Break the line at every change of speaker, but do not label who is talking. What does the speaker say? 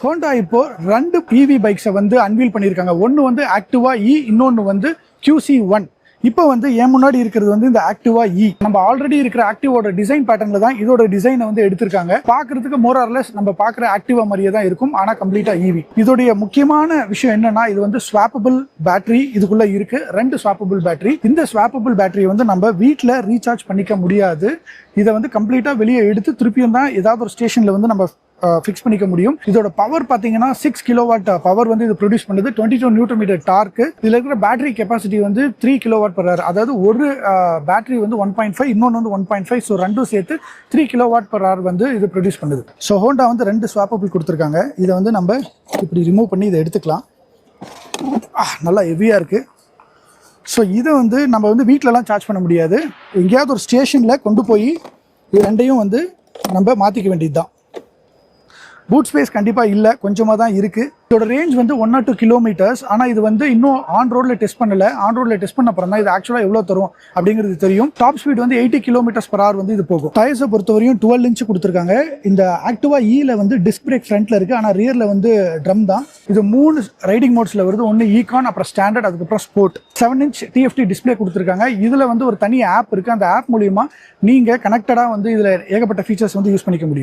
Honda இப்போ 2 EV பைக்ஸை வந்து unveil பண்ணியிருக்காங்க. ஒன்று வந்து ஆக்டிவா இ, இன்னொன்று வந்து QC1. இப்போ வந்து என் முன்னாடி இருக்கிறது வந்து இந்த ஆக்டிவா இ. நம்ம ஆல்ரெடி இருக்கிற ஆக்டிவோட டிசைன் பேட்டர்ல தான் இதோட டிசைனை வந்து எடுத்திருக்காங்க. பார்க்கறதுக்கு மோர் ஆர் லெஸ் நம்ம பார்க்குற ஆக்டிவா மாதிரியே தான் இருக்கும், ஆனால் கம்ப்ளீட்டா இவி. இதோடைய முக்கியமான விஷயம் என்னன்னா, இது வந்து ஸ்வாப்பபிள் பேட்டரி இதுக்குள்ள இருக்கு. 2 ஸ்வாப்பபிள் பேட்டரி. இந்த ஸ்வாப்பபிள் பேட்டரியை வந்து நம்ம வீட்டில் ரீசார்ஜ் பண்ணிக்க முடியாது. இதை வந்து கம்ப்ளீட்டா வெளியே எடுத்து திருப்பியும் தான் ஏதாவது ஒரு ஸ்டேஷன்ல வந்து நம்ம ஃபிக்ஸ் பண்ணிக்க முடியும். இதோட பவர் பார்த்தீங்கன்னா 6 கிலோவாட் பவர் வந்து இது ப்ரொடியூஸ் பண்ணுது. 22 நியூட்டன் மீட்டர் டார்க்கு. இதில் இருக்கிற பேட்டரி கெப்பாசிட்டி வந்து 3 கிலோவாட் பர் ஹவர். அதாவது ஒரு பேட்டரி வந்து 1.5, இன்னொன்று வந்து 1.5. ஸோ ரெண்டும் சேர்த்து 3 கிலோவாட் பர் ஹவர் வந்து இது ப்ரொடியூஸ் பண்ணுது. ஸோ ஹோண்டா வந்து 2 ஸ்வாப்பபிள் கொடுத்துருக்காங்க. இதை வந்து நம்ம இப்படி ரிமூவ் பண்ணி இதை எடுத்துக்கலாம். நல்லா ஹெவியாக இருக்குது. ஸோ இதை வந்து நம்ம வந்து வீட்டிலலாம் சார்ஜ் பண்ண முடியாது. எங்கேயாவது ஒரு ஸ்டேஷனில் கொண்டு போய் இது ரெண்டையும் வந்து நம்ம மாற்றிக்க வேண்டியது தான். பூட் ஸ்பேஸ் கண்டிப்பாக இல்லை, கொஞ்சமாக தான் இருக்குது. இதோட ரேஞ்ச் வந்து 1 or 2 கிலோமீட்டர்ஸ். ஆனால் இது வந்து இன்னும் ஆன் ரோடில் டெஸ்ட் பண்ணல. ஆன் ரோடில் டெஸ்ட் பண்ண அப்புறம் தான் இது ஆக்சுவலாக எவ்வளோ தரும் அப்படிங்கிறது தெரியும். டாப் ஸ்பீட் வந்து 80 கிலோமீட்டர்ஸ் பர் ஹவர் வந்து இது போகும். டயர்ஸை பொறுத்தவரையும் 12 இன்ச் கொடுத்துருக்காங்க. இந்த ஆக்டிவா இல வந்து டிஸ்க் பிரேக் ஃப்ரண்ட்ல இருக்குது, ஆனால் ரியரில் வந்து ட்ரம் தான். இது 3 ரைடிங் மோட்ஸில் வருது. ஒன்று ஈகான், அப்புறம் ஸ்டாண்டர்ட், அதுக்கப்புறம் ஸ்போர்ட். 7 இன்ச் TFT டிஸ்பிளே கொடுத்துருக்காங்க. இதில் வந்து ஒரு தனி ஆப் இருக்குது. அந்த ஆப் மூலியமாக நீங்கள் கனெக்டடாக வந்து இதில் ஏகப்பட்ட ஃபீச்சர்ஸ் வந்து யூஸ் பண்ணிக்க முடியும்.